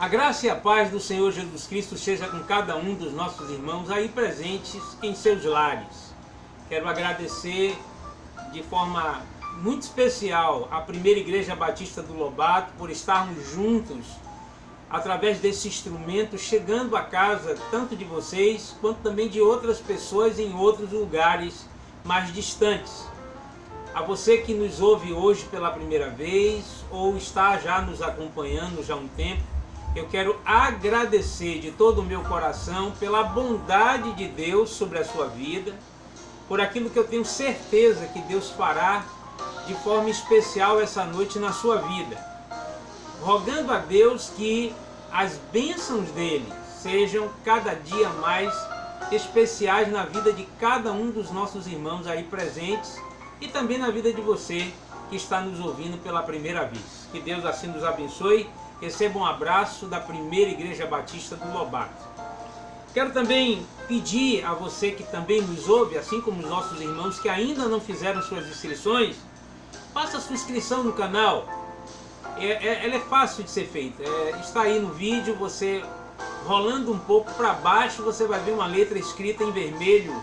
A graça e a paz do Senhor Jesus Cristo seja com cada um dos nossos irmãos aí presentes em seus lares. Quero agradecer de forma muito especial à Primeira Igreja Batista do Lobato por estarmos juntos através desse instrumento, chegando à casa tanto de vocês quanto também de outras pessoas em outros lugares mais distantes. A você que nos ouve hoje pela primeira vez ou está já nos acompanhando já há um tempo, eu quero agradecer de todo o meu coração pela bondade de Deus sobre a sua vida, por aquilo que eu tenho certeza que Deus fará de forma especial essa noite na sua vida. Rogando a Deus que as bênçãos dele sejam cada dia mais especiais na vida de cada um dos nossos irmãos aí presentes e também na vida de você que está nos ouvindo pela primeira vez. Que Deus assim nos abençoe. Receba um abraço da Primeira Igreja Batista do Lobato. Quero também pedir a você que também nos ouve, assim como os nossos irmãos que ainda não fizeram suas inscrições, faça sua inscrição no canal. Ela é fácil de ser feita. Está aí no vídeo, você rolando um pouco para baixo, você vai ver uma letra escrita em vermelho.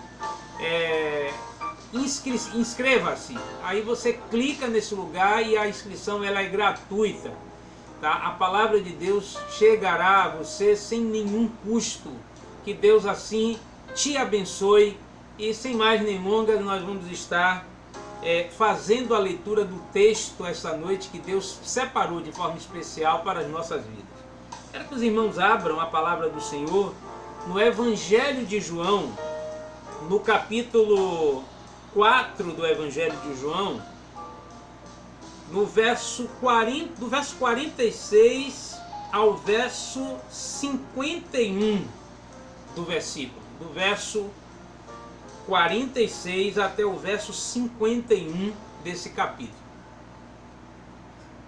Inscreva-se. Aí você clica nesse lugar e a inscrição ela é gratuita. Tá? A palavra de Deus chegará a você sem nenhum custo. Que Deus assim te abençoe. E sem mais nem longas, nós vamos estar fazendo a leitura do texto essa noite que Deus separou de forma especial para as nossas vidas. Quero que os irmãos abram a palavra do Senhor no Evangelho de João, no capítulo 4 do Evangelho de João, no verso 40, do verso 46 ao verso 51 do versículo, do verso 46 até o verso 51 desse capítulo.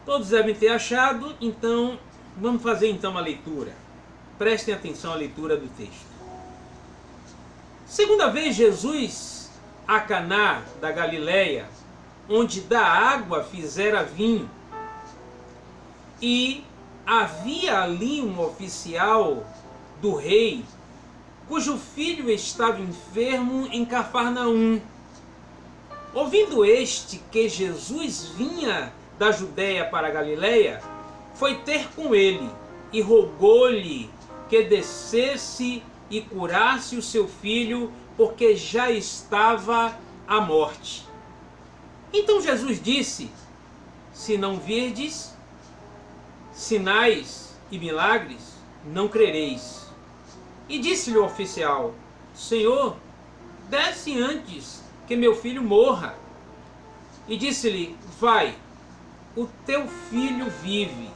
Todos devem ter achado, então vamos fazer então a leitura. Prestem atenção à leitura do texto. Segunda vez Jesus a Caná da Galileia, onde da água fizera vinho, e havia ali um oficial do rei, cujo filho estava enfermo em Cafarnaum. Ouvindo este que Jesus vinha da Judéia para a Galileia, foi ter com ele e rogou-lhe que descesse e curasse o seu filho, porque já estava à morte. Então Jesus disse: se não virdes sinais e milagres, não crereis. E disse-lhe o oficial: Senhor, desce antes que meu filho morra. E disse-lhe: vai, o teu filho vive.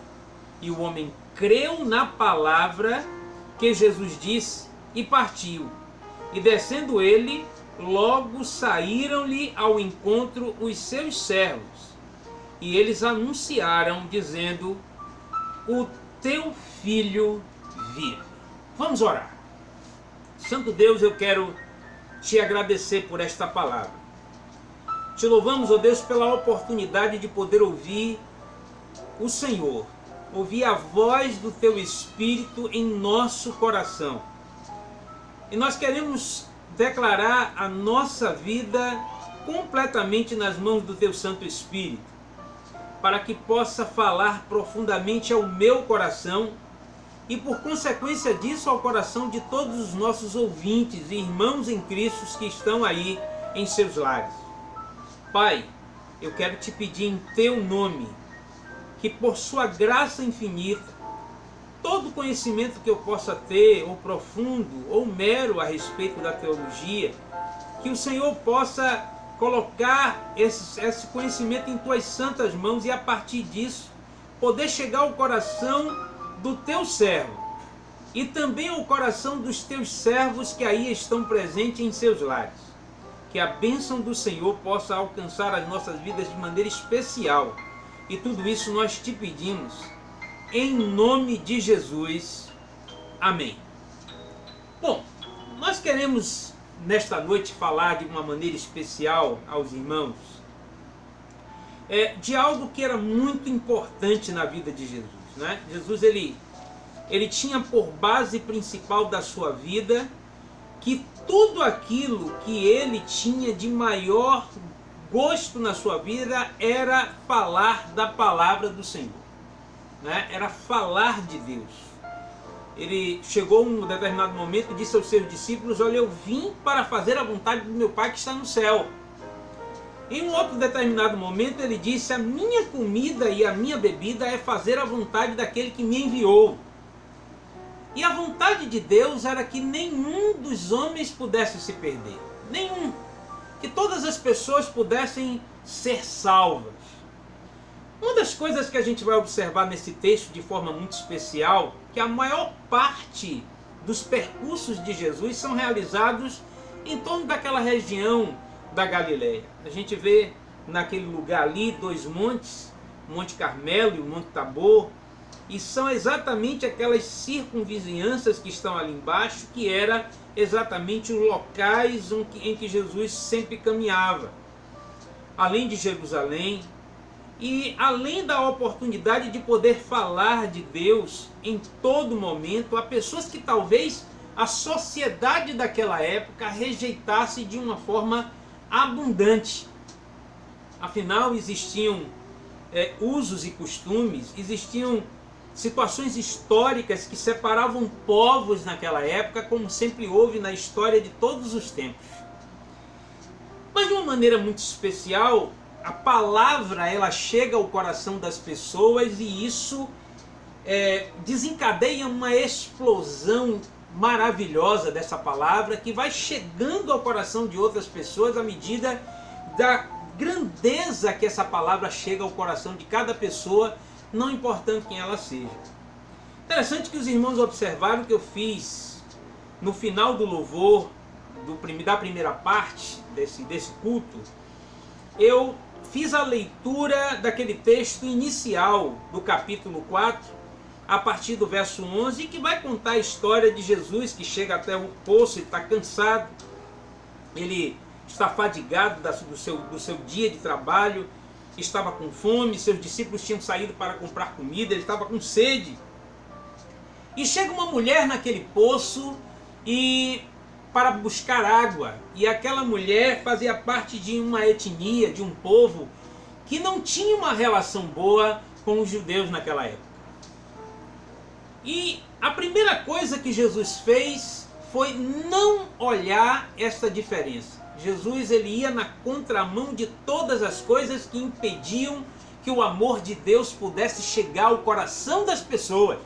E o homem creu na palavra que Jesus disse e partiu. E descendo ele, logo saíram-lhe ao encontro os seus servos. E eles anunciaram, dizendo: o teu filho vive. Vamos orar. Santo Deus, eu quero te agradecer por esta palavra. Te louvamos, ó Deus, pela oportunidade de poder ouvir o Senhor, ouvir a voz do teu Espírito em nosso coração. E nós queremos declarar a nossa vida completamente nas mãos do teu Santo Espírito, para que possa falar profundamente ao meu coração e, por consequência disso, ao coração de todos os nossos ouvintes e irmãos em Cristo que estão aí em seus lares. Pai, eu quero te pedir em teu nome que, por sua graça infinita, todo conhecimento que eu possa ter, ou profundo, ou mero a respeito da teologia, que o Senhor possa colocar esse conhecimento em tuas santas mãos e, a partir disso, poder chegar ao coração do teu servo e também ao coração dos teus servos que aí estão presentes em seus lares. Que a bênção do Senhor possa alcançar as nossas vidas de maneira especial. E tudo isso nós te pedimos em nome de Jesus. Amém. Bom, nós queremos nesta noite falar de uma maneira especial aos irmãos de algo que era muito importante na vida de Jesus, né? Jesus ele ele tinha por base principal da sua vida que tudo aquilo que ele tinha de maior gosto na sua vida era falar da palavra do Senhor, né? Era falar de Deus. Ele chegou em um determinado momento e disse aos seus discípulos: olha, eu vim para fazer a vontade do meu Pai que está no céu. Em um outro determinado momento ele disse: a minha comida e a minha bebida é fazer a vontade daquele que me enviou. E a vontade de Deus era que nenhum dos homens pudesse se perder. Nenhum. Que todas as pessoas pudessem ser salvas. Uma das coisas que a gente vai observar nesse texto de forma muito especial, que a maior parte dos percursos de Jesus são realizados em torno daquela região da Galileia. A gente vê naquele lugar ali 2 montes, o Monte Carmelo e o Monte Tabor, e são exatamente aquelas circunvizinhanças que estão ali embaixo, que eram exatamente os locais em que Jesus sempre caminhava. Além de Jerusalém, e além da oportunidade de poder falar de Deus em todo momento a pessoas que talvez a sociedade daquela época rejeitasse de uma forma abundante. Afinal, existiam usos e costumes, existiam situações históricas que separavam povos naquela época, como sempre houve na história de todos os tempos. Mas de uma maneira muito especial, a palavra ela chega ao coração das pessoas e isso desencadeia uma explosão maravilhosa dessa palavra que vai chegando ao coração de outras pessoas à medida da grandeza que essa palavra chega ao coração de cada pessoa, não importando quem ela seja. Interessante que os irmãos observaram que eu fiz no final do louvor da primeira parte desse culto, eu fiz a leitura daquele texto inicial do capítulo 4, a partir do verso 11, que vai contar a história de Jesus que chega até o poço e está cansado, ele está fadigado do seu dia de trabalho, estava com fome, seus discípulos tinham saído para comprar comida, ele estava com sede. E chega uma mulher naquele poço para buscar água. E aquela mulher fazia parte de uma etnia, de um povo que não tinha uma relação boa com os judeus naquela época. E a primeira coisa que Jesus fez foi não olhar essa diferença. Jesus ele ia na contramão de todas as coisas que impediam que o amor de Deus pudesse chegar ao coração das pessoas.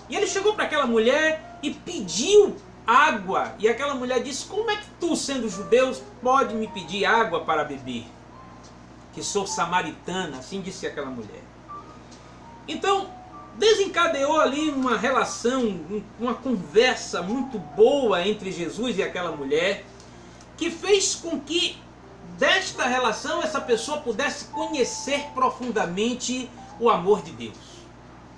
E ele chegou para aquela mulher e pediu água. E aquela mulher disse: como é que tu, sendo judeu, pode me pedir água para beber? Que sou samaritana, assim disse aquela mulher. Então, desencadeou ali uma relação, uma conversa muito boa entre Jesus e aquela mulher, que fez com que desta relação essa pessoa pudesse conhecer profundamente o amor de Deus.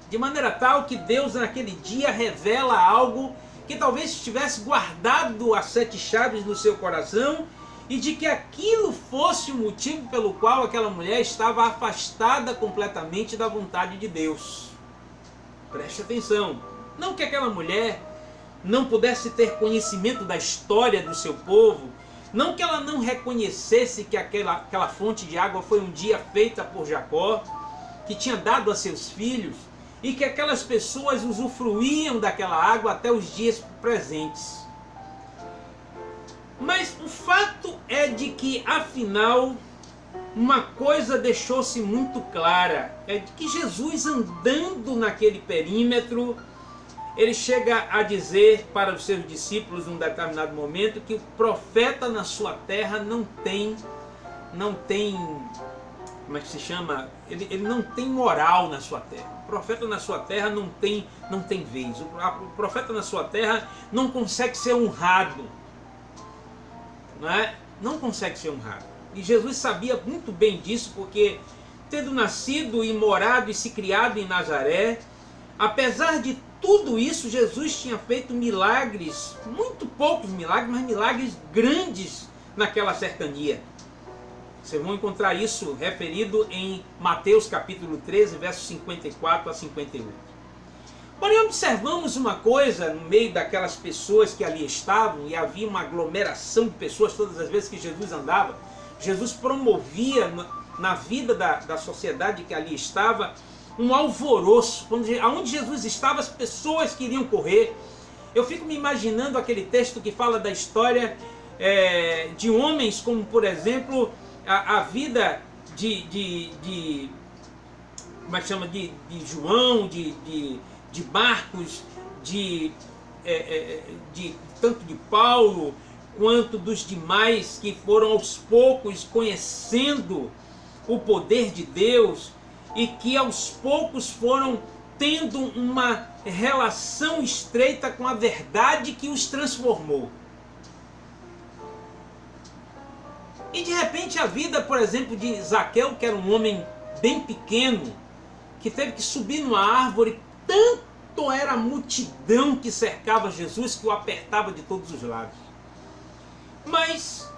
De maneira tal que Deus naquele dia revela algo que talvez estivesse guardado a 7 chaves no seu coração e de que aquilo fosse o motivo pelo qual aquela mulher estava afastada completamente da vontade de Deus. Preste atenção, não que aquela mulher não pudesse ter conhecimento da história do seu povo, não que ela não reconhecesse que aquela fonte de água foi um dia feita por Jacó, que tinha dado a seus filhos, e que aquelas pessoas usufruíam daquela água até os dias presentes. Mas o fato é de que, afinal, uma coisa deixou-se muito clara, é de que Jesus, andando naquele perímetro, ele chega a dizer para os seus discípulos num determinado momento que o profeta na sua terra não tem, como é que se chama? Ele não tem moral na sua terra. O profeta na sua terra não tem vez. O profeta na sua terra não consegue ser honrado. Não consegue ser honrado. E Jesus sabia muito bem disso, porque tendo nascido e morado e se criado em Nazaré, apesar de tudo isso, Jesus tinha feito milagres, muito poucos milagres, mas milagres grandes naquela cercania. Vocês vão encontrar isso referido em Mateus capítulo 13, versos 54 a 58. Porém, observamos uma coisa no meio daquelas pessoas que ali estavam, e havia uma aglomeração de pessoas todas as vezes que Jesus andava. Jesus promovia na vida da sociedade que ali estava um alvoroço. Onde Jesus estava, as pessoas queriam correr. Eu fico me imaginando aquele texto que fala da história de homens como, por exemplo, a vida como é que chama? De João, de Marcos, tanto de Paulo quanto dos demais que foram aos poucos conhecendo o poder de Deus e que aos poucos foram tendo uma relação estreita com a verdade que os transformou. E de repente a vida, por exemplo, de Zaqueu, que era um homem bem pequeno, que teve que subir numa árvore, tanto era a multidão que cercava Jesus que o apertava de todos os lados. Mas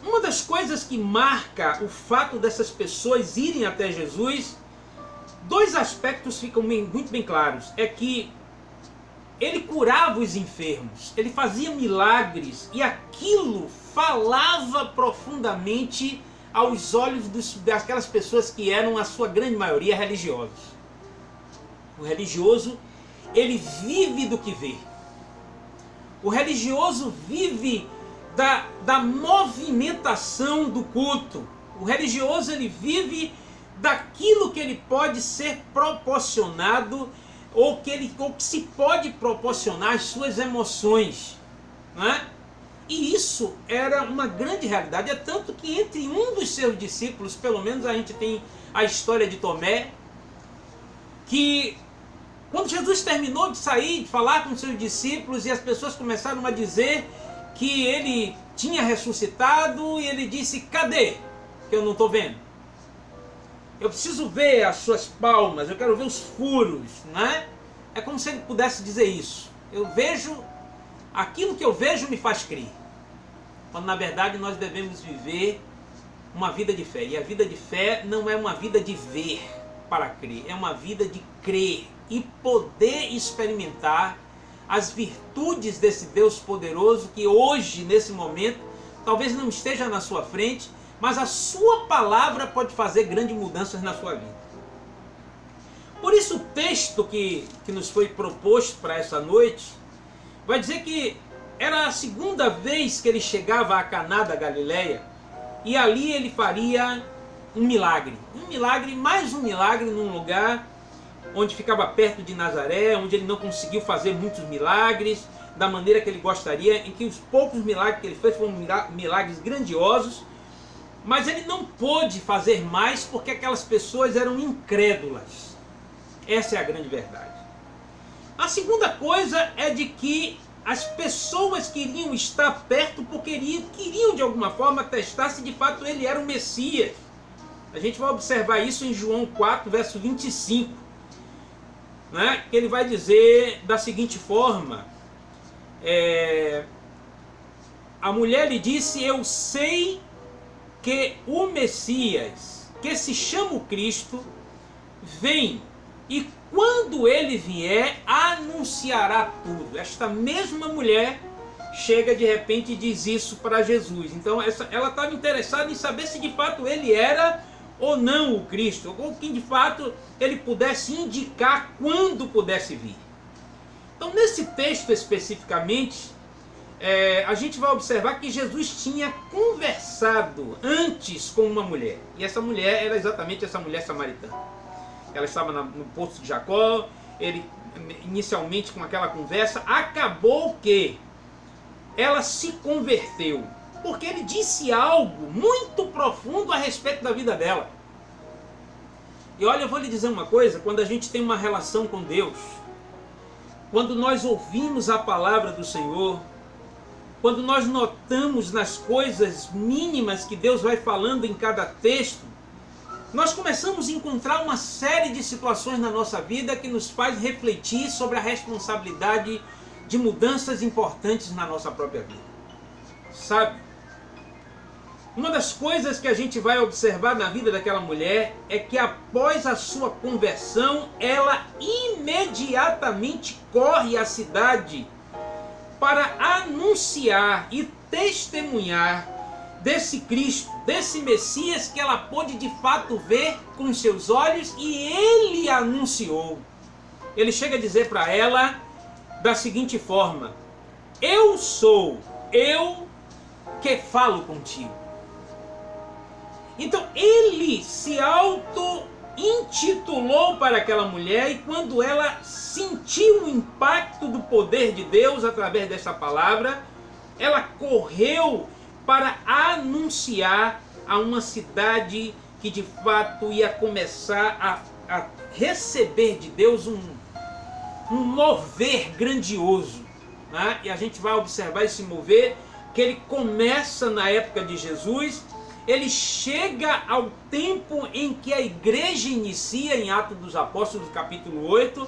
uma das coisas que marca o fato dessas pessoas irem até Jesus, dois aspectos ficam muito bem claros. É que ele curava os enfermos, ele fazia milagres, e aquilo falava profundamente aos olhos daquelas pessoas que eram, a sua grande maioria, religiosos. O religioso, ele vive do que vê. O religioso vive da movimentação do culto. O religioso, ele vive daquilo que ele pode ser proporcionado ou que se pode proporcionar às suas emoções, não é? E isso era uma grande realidade. É tanto que entre um dos seus discípulos, pelo menos a gente tem a história de Tomé, que quando Jesus terminou de sair, de falar com os seus discípulos, e as pessoas começaram a dizer que ele tinha ressuscitado, e ele disse: cadê? Que eu não estou vendo. Eu preciso ver as suas palmas, eu quero ver os furos, né? É como se ele pudesse dizer isso. Eu vejo, aquilo que eu vejo me faz crer. Quando na verdade nós devemos viver uma vida de fé. E a vida de fé não é uma vida de ver para crer, é uma vida de crer e poder experimentar as virtudes desse Deus poderoso que hoje, nesse momento, talvez não esteja na sua frente, mas a sua palavra pode fazer grandes mudanças na sua vida. Por isso o texto que nos foi proposto para essa noite vai dizer que era a segunda vez que ele chegava a Caná da Galileia, e ali ele faria um milagre. Mais um milagre num lugar onde ficava perto de Nazaré, onde ele não conseguiu fazer muitos milagres da maneira que ele gostaria, em que os poucos milagres que ele fez foram milagres grandiosos, mas ele não pôde fazer mais porque aquelas pessoas eram incrédulas. Essa é a grande verdade. A segunda coisa é de que as pessoas queriam estar perto porque queriam de alguma forma testar se de fato ele era o Messias. A gente vai observar isso em João 4, verso 25. Né? Ele vai dizer da seguinte forma: a mulher lhe disse: eu sei que o Messias, que se chama o Cristo, vem, e quando ele vier, anunciará tudo. Esta mesma mulher chega de repente e diz isso para Jesus. Então ela estava interessada em saber se de fato ele era ou não o Cristo, ou que de fato ele pudesse indicar quando pudesse vir. Então nesse texto especificamente, a gente vai observar que Jesus tinha conversado antes com uma mulher. E essa mulher era exatamente essa mulher samaritana. Ela estava no poço de Jacó. Ele inicialmente com aquela conversa, acabou que ela se converteu, porque ele disse algo muito profundo a respeito da vida dela. E olha, eu vou lhe dizer uma coisa: quando a gente tem uma relação com Deus, quando nós ouvimos a palavra do Senhor, quando nós notamos nas coisas mínimas que Deus vai falando em cada texto, nós começamos a encontrar uma série de situações na nossa vida que nos faz refletir sobre a responsabilidade de mudanças importantes na nossa própria vida. Sabe? Uma das coisas que a gente vai observar na vida daquela mulher é que após a sua conversão, ela imediatamente corre à cidade para anunciar e testemunhar desse Cristo, desse Messias que ela pôde de fato ver com seus olhos, e ele anunciou. Ele chega a dizer para ela da seguinte forma: eu sou eu que falo contigo. Então ele se auto-intitulou para aquela mulher, e quando ela sentiu o impacto do poder de Deus através dessa palavra, ela correu para anunciar a uma cidade que de fato ia começar a receber de Deus um mover grandioso, né? E a gente vai observar esse mover, que ele começa na época de Jesus, ele chega ao tempo em que a igreja inicia, em Atos dos Apóstolos, capítulo 8,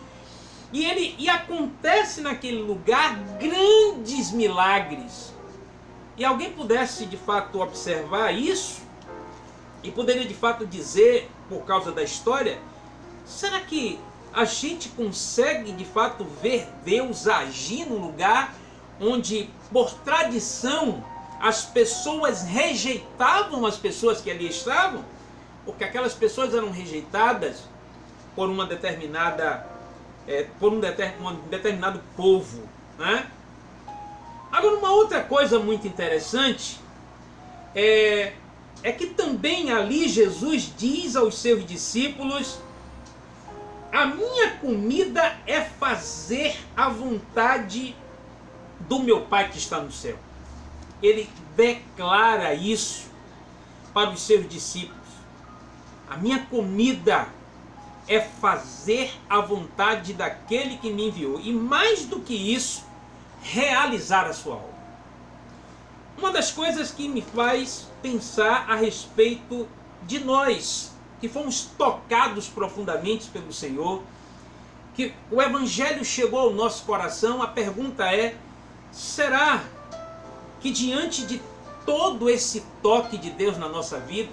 e acontece naquele lugar grandes milagres. E alguém pudesse de fato observar isso, e poderia de fato dizer, por causa da história, será que a gente consegue de fato ver Deus agir no lugar onde, por tradição, as pessoas rejeitavam as pessoas que ali estavam? Porque aquelas pessoas eram rejeitadas por uma determinada, por um determinado povo, né? Agora, uma outra coisa muito interessante é que também ali Jesus diz aos seus discípulos: a minha comida é fazer a vontade do meu Pai que está no céu. Ele declara isso para os seus discípulos. A minha comida é fazer a vontade daquele que me enviou. E mais do que isso, realizar a sua obra. Uma das coisas que me faz pensar a respeito de nós, que fomos tocados profundamente pelo Senhor, que o Evangelho chegou ao nosso coração, a pergunta é: será que diante de todo esse toque de Deus na nossa vida,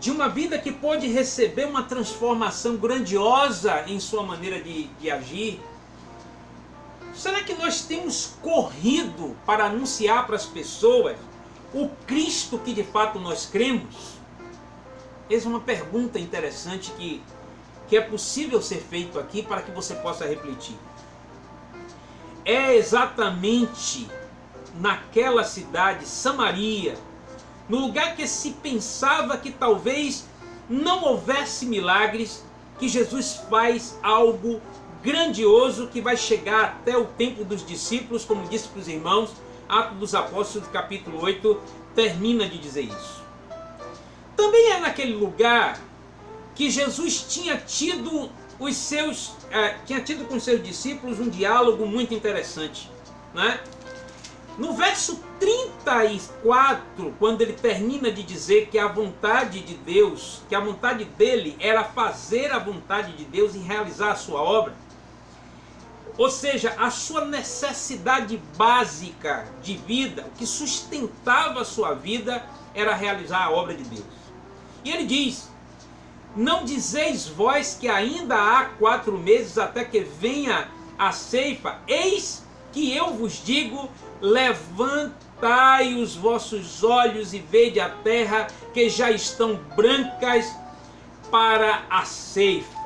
de uma vida que pode receber uma transformação grandiosa em sua maneira de agir, será que nós temos corrido para anunciar para as pessoas o Cristo que de fato nós cremos? Essa é uma pergunta interessante que é possível ser feito aqui para que você possa refletir. É exatamente naquela cidade, Samaria, no lugar que se pensava que talvez não houvesse milagres, que Jesus faz algo grandioso que vai chegar até o tempo dos discípulos, como disse para os irmãos. Atos dos Apóstolos, capítulo 8, termina de dizer isso. Também é naquele lugar que Jesus tinha tido com os seus discípulos um diálogo muito interessante, né? No verso 34, quando ele termina de dizer que a vontade de Deus, que a vontade dele era fazer a vontade de Deus e realizar a sua obra, ou seja, a sua necessidade básica de vida, o que sustentava a sua vida, era realizar a obra de Deus. E ele diz: não dizeis vós que ainda há 4 meses até que venha a ceifa? Eis que eu vos digo, levantai os vossos olhos e vede a terra, que já estão brancas para a ceifa.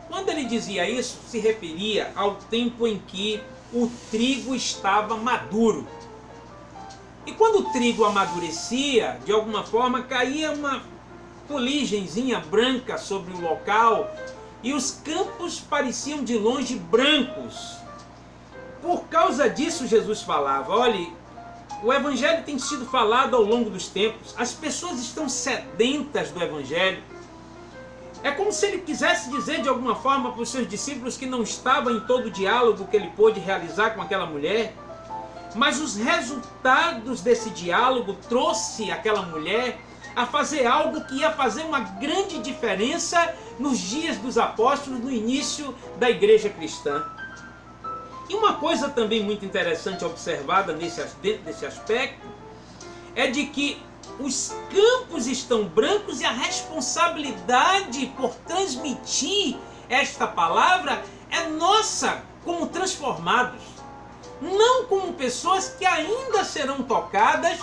Quando ele dizia isso, se referia ao tempo em que o trigo estava maduro. E quando o trigo amadurecia, de alguma forma caía uma fuligenzinha branca sobre o local, e os campos pareciam de longe brancos. Por causa disso, Jesus falava: olhe, o Evangelho tem sido falado ao longo dos tempos, as pessoas estão sedentas do Evangelho. É como se ele quisesse dizer de alguma forma para os seus discípulos que não estava em todo o diálogo que ele pôde realizar com aquela mulher, mas os resultados desse diálogo trouxe aquela mulher a fazer algo que ia fazer uma grande diferença nos dias dos apóstolos, no início da igreja cristã. E uma coisa também muito interessante observada dentro desse aspecto é de que os campos estão brancos e a responsabilidade por transmitir esta palavra é nossa como transformados, não como pessoas que ainda serão tocadas,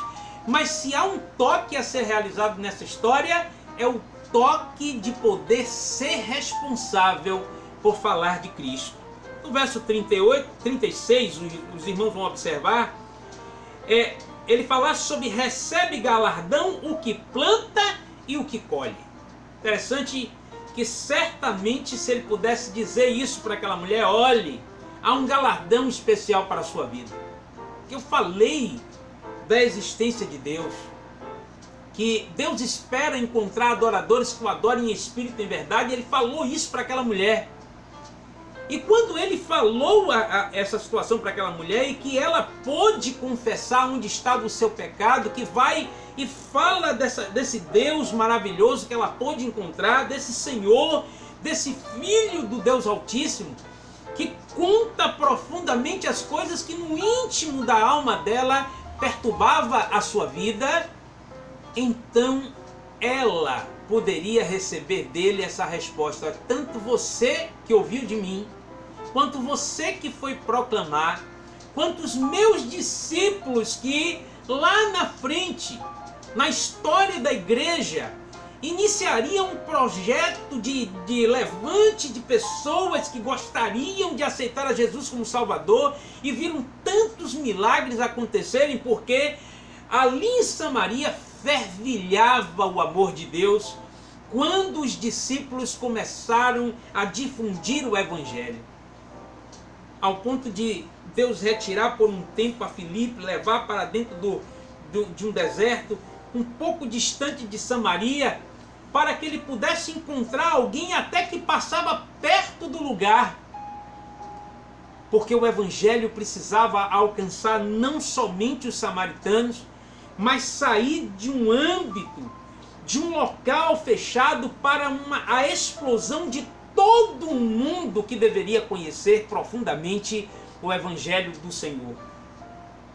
mas se há um toque a ser realizado nessa história, é o toque de poder ser responsável por falar de Cristo. No verso 38, 36, os irmãos vão observar, ele fala sobre recebe galardão o que planta e o que colhe. Interessante que certamente se ele pudesse dizer isso para aquela mulher, olhe, há um galardão especial para a sua vida. Eu falei da existência de Deus, que Deus espera encontrar adoradores que o adorem em espírito e em verdade, e ele falou isso para aquela mulher. E quando ele falou essa situação para aquela mulher e que ela pôde confessar onde estava o seu pecado, que vai e fala desse Deus maravilhoso que ela pôde encontrar, desse Senhor, desse Filho do Deus Altíssimo, que conta profundamente as coisas que no íntimo da alma dela perturbava a sua vida, então ela poderia receber dele essa resposta. Tanto você que ouviu de mim, quanto você que foi proclamar, quanto os meus discípulos que lá na frente, na história da igreja, iniciariam um projeto de levante de pessoas que gostariam de aceitar a Jesus como Salvador, e viram tantos milagres acontecerem porque ali em Samaria fervilhava o amor de Deus quando os discípulos começaram a difundir o Evangelho. Ao ponto de Deus retirar por um tempo a Filipe, levar para dentro de um deserto, um pouco distante de Samaria, para que ele pudesse encontrar alguém até que passava perto do lugar. Porque o Evangelho precisava alcançar não somente os samaritanos, mas sair de um âmbito, de um local fechado para a explosão de todo mundo que deveria conhecer profundamente o Evangelho do Senhor.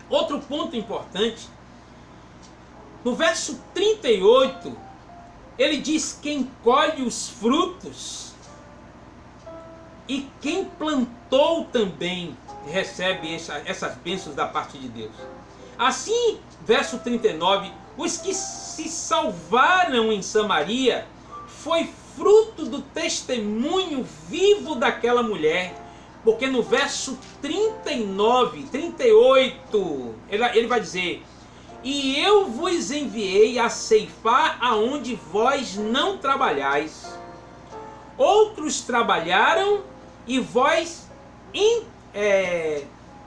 Outro ponto importante, no verso 38, ele diz: quem colhe os frutos e quem plantou também recebe essas bênçãos da parte de Deus. Assim, verso 39, os que se salvaram em Samaria foi fruto do testemunho vivo daquela mulher, porque no verso 39, 38, ele vai dizer: e eu vos enviei a ceifar aonde vós não trabalhais. Outros trabalharam e vós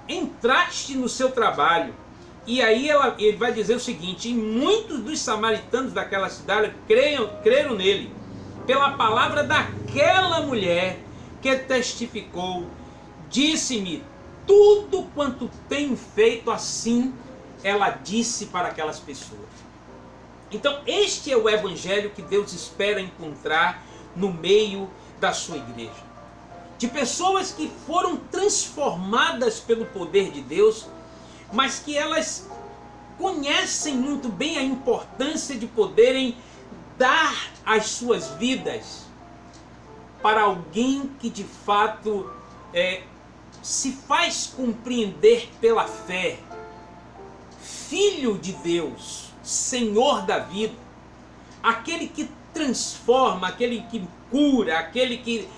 entraste no seu trabalho. E aí ele vai dizer o seguinte: e muitos dos samaritanos daquela cidade creram nele, pela palavra daquela mulher que testificou, disse-me tudo quanto tenho feito. Assim ela disse para aquelas pessoas. Então este é o Evangelho que Deus espera encontrar no meio da sua igreja. De pessoas que foram transformadas pelo poder de Deus, mas que elas conhecem muito bem a importância de poderem dar as suas vidas para alguém que de fato se faz compreender pela fé, Filho de Deus, Senhor da vida, aquele que transforma, aquele que cura, aquele que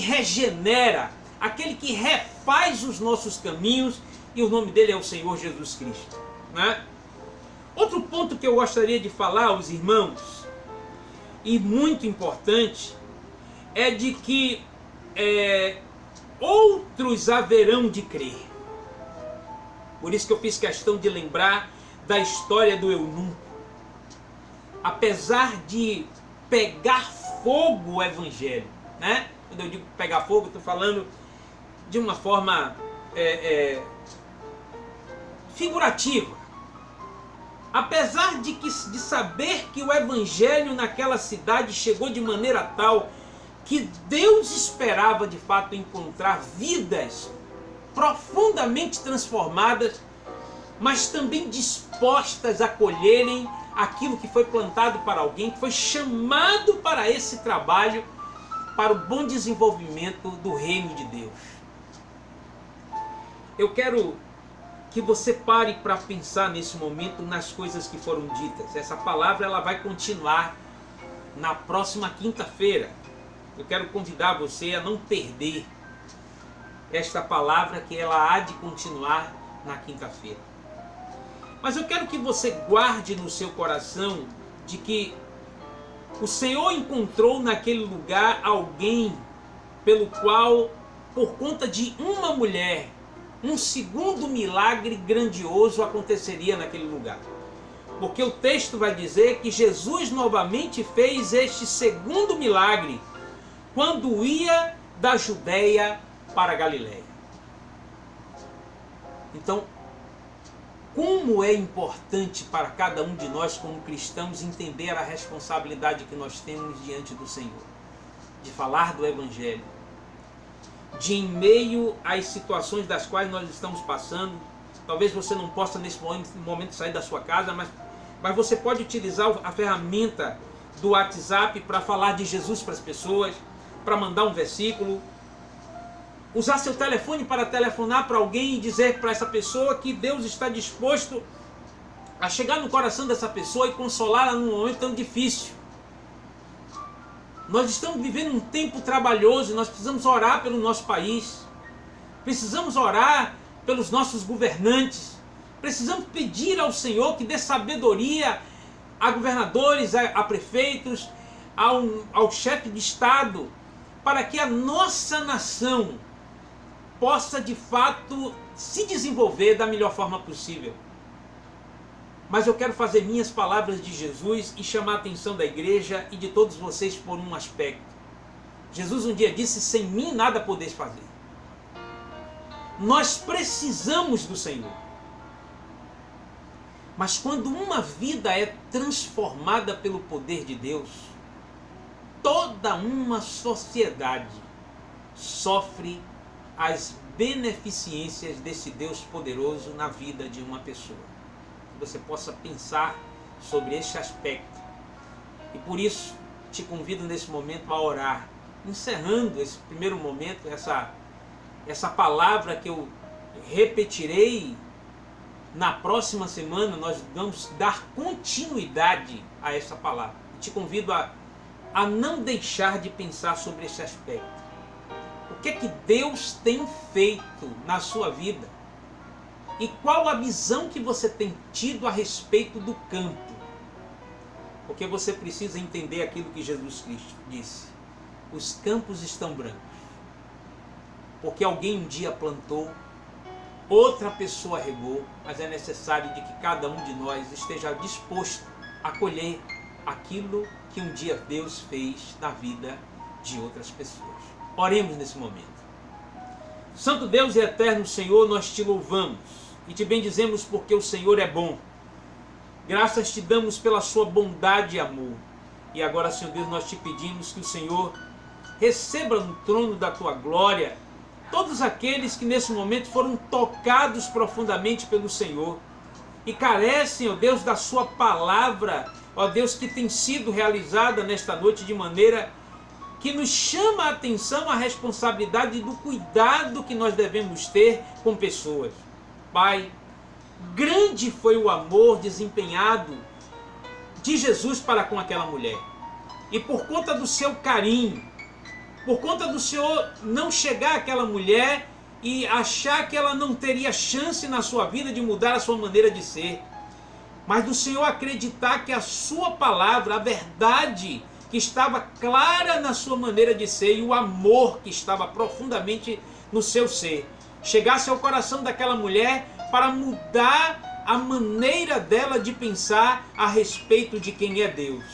regenera, aquele que refaz os nossos caminhos, e o nome dele é o Senhor Jesus Cristo, né? Outro ponto que eu gostaria de falar aos irmãos, e muito importante, é de que outros haverão de crer. Por isso que eu fiz questão de lembrar da história do eunuco. Apesar de pegar fogo o Evangelho, né? Quando eu digo pegar fogo, estou falando de uma forma figurativa. Apesar de saber que o Evangelho naquela cidade chegou de maneira tal que Deus esperava de fato encontrar vidas profundamente transformadas, mas também dispostas a colherem aquilo que foi plantado para alguém, que foi chamado para esse trabalho, para o bom desenvolvimento do reino de Deus. Eu quero que você pare para pensar nesse momento nas coisas que foram ditas. Essa palavra ela vai continuar na próxima quinta-feira. Eu quero convidar você a não perder esta palavra, que ela há de continuar na quinta-feira. Mas eu quero que você guarde no seu coração de que o Senhor encontrou naquele lugar alguém pelo qual, por conta de uma mulher, um segundo milagre grandioso aconteceria naquele lugar. Porque o texto vai dizer que Jesus novamente fez este segundo milagre quando ia da Judéia para a Galiléia. Então, como é importante para cada um de nós como cristãos entender a responsabilidade que nós temos diante do Senhor, de falar do Evangelho, de em meio às situações das quais nós estamos passando. Talvez você não possa nesse momento sair da sua casa, mas você pode utilizar a ferramenta do WhatsApp para falar de Jesus para as pessoas, para mandar um versículo, usar seu telefone para telefonar para alguém e dizer para essa pessoa que Deus está disposto a chegar no coração dessa pessoa e consolá-la num momento tão difícil. Nós estamos vivendo um tempo trabalhoso e nós precisamos orar pelo nosso país, precisamos orar pelos nossos governantes, precisamos pedir ao Senhor que dê sabedoria a governadores, a prefeitos, ao chefe de Estado, para que a nossa nação possa de fato se desenvolver da melhor forma possível. Mas eu quero fazer minhas palavras de Jesus e chamar a atenção da igreja e de todos vocês por um aspecto. Jesus um dia disse: sem mim nada podeis fazer. Nós precisamos do Senhor. Mas quando uma vida é transformada pelo poder de Deus, toda uma sociedade sofre as beneficências desse Deus poderoso na vida de uma pessoa. Que você possa pensar sobre este aspecto. E por isso te convido nesse momento a orar, encerrando esse primeiro momento, essa palavra que eu repetirei. Na próxima semana nós vamos dar continuidade a essa palavra. E te convido a não deixar de pensar sobre esse aspecto. O que é que Deus tem feito na sua vida? E qual a visão que você tem tido a respeito do campo? Porque você precisa entender aquilo que Jesus Cristo disse. Os campos estão brancos. Porque alguém um dia plantou, outra pessoa regou, mas é necessário de que cada um de nós esteja disposto a colher aquilo que um dia Deus fez na vida de outras pessoas. Oremos nesse momento. Santo Deus e eterno Senhor, nós te louvamos e te bendizemos porque o Senhor é bom. Graças te damos pela sua bondade e amor. E agora, Senhor Deus, nós te pedimos que o Senhor receba no trono da tua glória todos aqueles que nesse momento foram tocados profundamente pelo Senhor e carecem, ó Deus, da sua palavra, ó Deus, que tem sido realizada nesta noite de maneira que nos chama a atenção a responsabilidade do cuidado que nós devemos ter com pessoas. Pai, grande foi o amor desempenhado de Jesus para com aquela mulher. E por conta do seu carinho, por conta do Senhor não chegar àquela mulher e achar que ela não teria chance na sua vida de mudar a sua maneira de ser, mas do Senhor acreditar que a sua palavra, a verdade que estava clara na sua maneira de ser e o amor que estava profundamente no seu ser, chegasse ao coração daquela mulher para mudar a maneira dela de pensar a respeito de quem é Deus.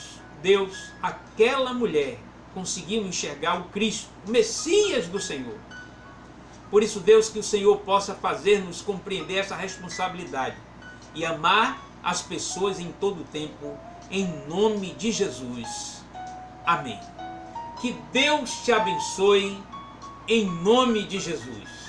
Deus, aquela mulher conseguiu enxergar o Cristo, o Messias do Senhor. Por isso, Deus, que o Senhor possa fazer-nos compreender essa responsabilidade e amar as pessoas em todo o tempo, em nome de Jesus. Amém. Que Deus te abençoe, em nome de Jesus.